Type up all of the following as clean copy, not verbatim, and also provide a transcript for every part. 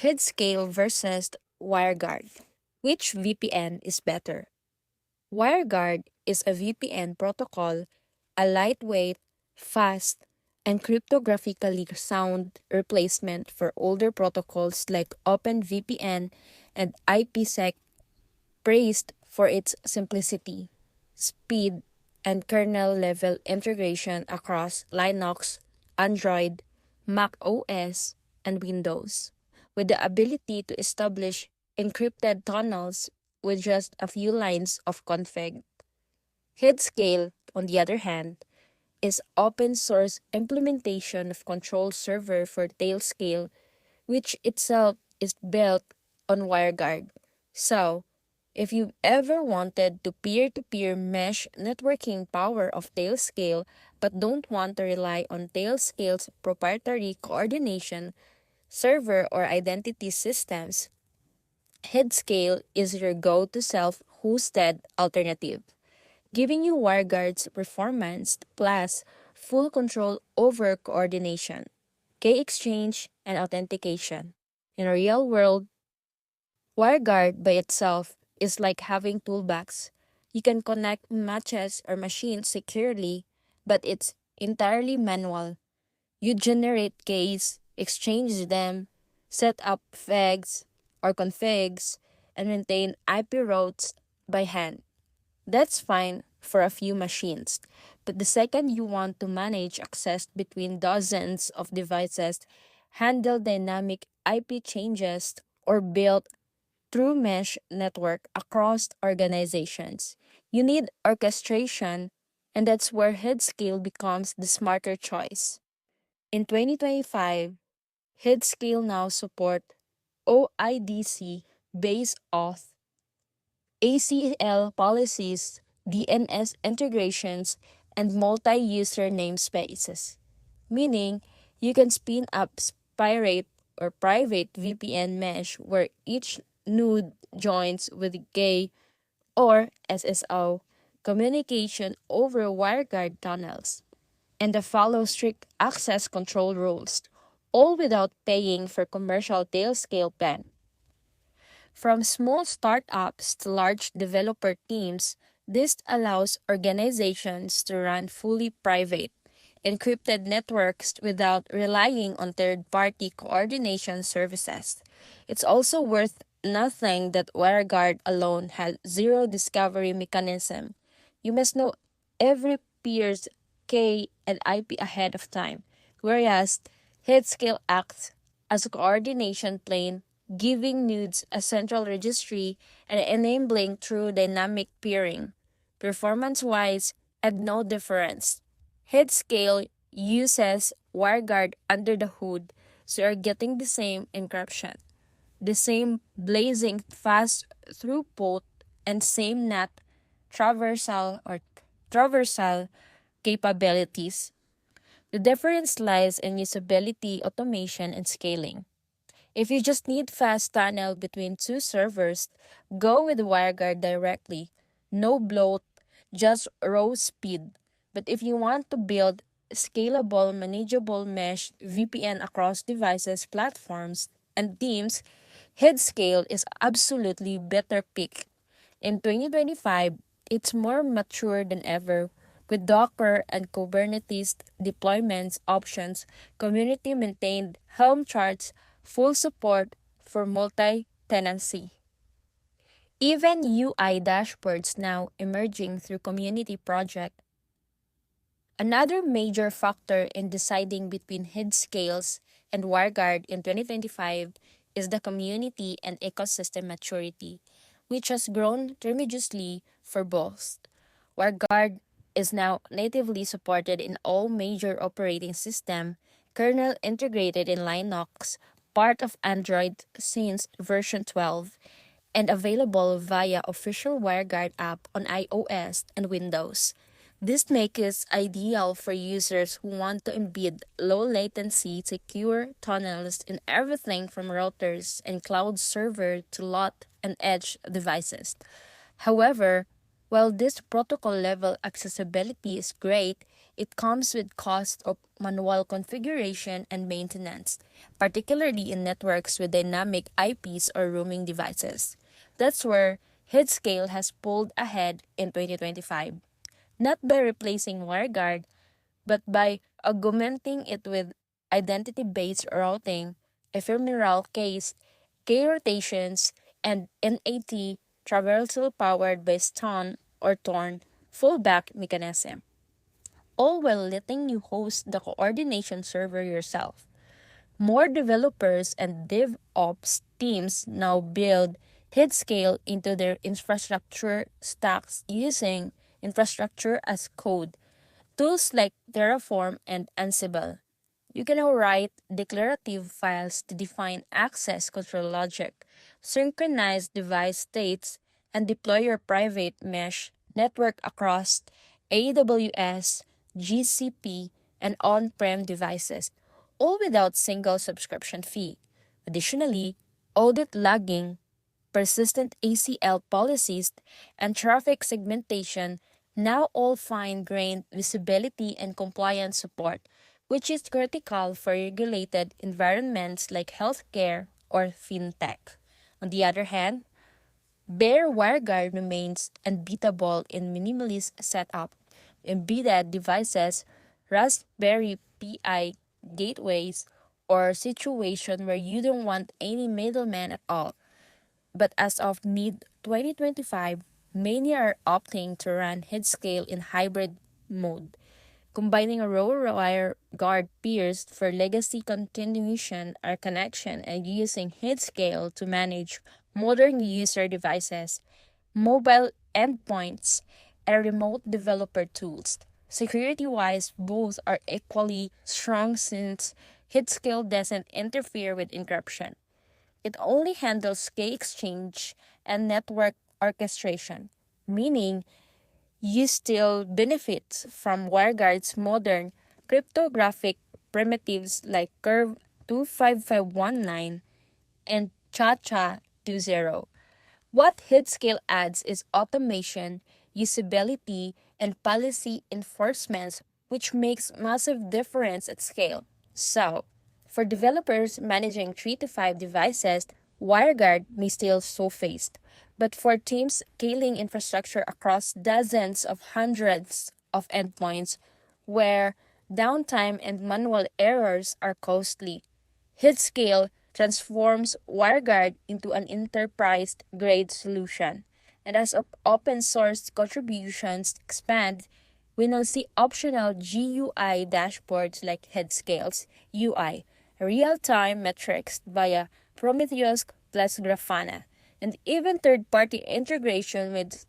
Headscale versus Wireguard. Which VPN is better? Wireguard is a VPN protocol, a lightweight, fast, and cryptographically sound replacement for older protocols like OpenVPN and IPsec, praised for its simplicity, speed, and kernel level integration across Linux, Android, Mac OS, and Windows, with the ability to establish encrypted tunnels with just a few lines of config. Headscale, on the other hand, is open source implementation of control server for Tailscale, which itself is built on WireGuard. So, if you've ever wanted to peer-to-peer mesh networking power of Tailscale but don't want to rely on Tailscale's proprietary coordination, server, or identity systems, Headscale is your go-to self-hosted alternative, giving you WireGuard's performance plus full control over coordination, key exchange, and authentication. In a real world, WireGuard by itself is like having toolbox. You can connect matches or machines securely, but it's entirely manual. You generate keys, exchange them, set up fags or configs, and maintain IP routes by hand. That's fine for a few machines, but the second you want to manage access between dozens of devices, handle dynamic IP changes, or build true mesh network across organizations, you need orchestration, and that's where Headscale becomes the smarter choice. In 2025, Headscale now support OIDC based auth, ACL policies, DNS integrations, and multi-user namespaces, meaning you can spin up pirate or private VPN mesh where each node joins with GAY or SSO communication over WireGuard tunnels, and to follow strict access control rules, all without paying for commercial tail-scale plan. From small startups to large developer teams, this allows organizations to run fully private, encrypted networks without relying on third party coordination services. It's also worth nothing that WireGuard alone has zero discovery mechanism. You must know every peer's K and IP ahead of time, whereas Headscale acts as a coordination plane, giving nodes a central registry and enabling true dynamic peering. Performance wise, and no difference. Headscale uses WireGuard under the hood, so you're getting the same encryption, the same blazing fast throughput, and same NAT traversal capabilities. The difference lies in usability, automation, and scaling. If you just need fast tunnel between two servers, go with WireGuard directly. No bloat, just raw speed. But if you want to build scalable, manageable mesh VPN across devices, platforms, and teams, Headscale is absolutely better pick. In 2025, it's more mature than ever with Docker and Kubernetes deployments options, community maintained Helm charts, full support for multi tenancy. Even UI dashboards now emerging through community project. Another major factor in deciding between Headscales and WireGuard in 2025 is the community and ecosystem maturity, which has grown tremendously for both. WireGuard is now natively supported in all major operating systems, kernel integrated in Linux, part of Android since version 12, and available via official WireGuard app on iOS and Windows. This makes it ideal for users who want to embed low latency, secure tunnels in everything from routers and cloud server to lot and edge devices. However, while this protocol level accessibility is great, it comes with cost of manual configuration and maintenance, particularly in networks with dynamic IPs or roaming devices. That's where Headscale has pulled ahead in 2025, not by replacing WireGuard, but by augmenting it with identity-based routing, ephemeral case, K rotations, and NAT traversal powered by stun or torn fallback mechanism, all while letting you host the coordination server yourself. More developers and DevOps teams now build Headscale into their infrastructure stacks using infrastructure as code. Tools like Terraform and Ansible. You can now write declarative files to define access control logic, synchronize device states, and deploy your private mesh network across AWS, GCP, and on-prem devices, all without single subscription fee. Additionally, audit logging, persistent ACL policies, and traffic segmentation now all fine-grained visibility and compliance support, which is critical for regulated environments like healthcare or fintech. On the other hand, bare WireGuard remains unbeatable in minimalist setup, embedded devices, Raspberry Pi gateways, or situation where you don't want any middleman at all. But as of mid 2025, many are opting to run Headscale in hybrid mode, combining a raw wire guard peers for legacy continuation or connection and using Headscale to manage modern user devices, mobile endpoints, and remote developer tools. Security wise, both are equally strong since Headscale doesn't interfere with encryption. It only handles key exchange and network orchestration, meaning you still benefit from WireGuard's modern cryptographic primitives like Curve 25519 and Cha-Cha 20. What Headscale adds is automation, usability, and policy enforcements, which makes massive difference at scale. So, for developers managing 3 to 5 devices, WireGuard may still so faced. But for teams scaling infrastructure across dozens of hundreds of endpoints where downtime and manual errors are costly, Headscale transforms WireGuard into an enterprise grade solution. And as open source contributions expand, we now see optional GUI dashboards like Headscale's UI, real time metrics via Prometheus plus Grafana, and even third party integration with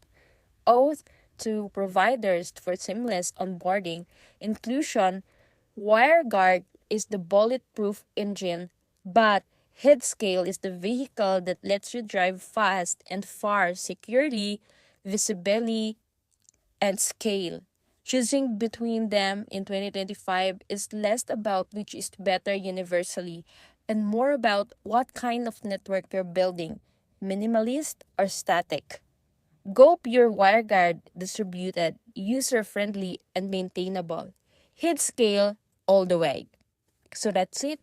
oath to providers for seamless onboarding. Inclusion, WireGuard is the bulletproof engine, but Headscale is the vehicle that lets you drive fast and far securely, visibly, and scale. Choosing between them in 2025 is less about which is better universally and more about what kind of network you're building, minimalist or static. Go pure WireGuard distributed, user friendly, and maintainable. Hit scale all the way. So that's it.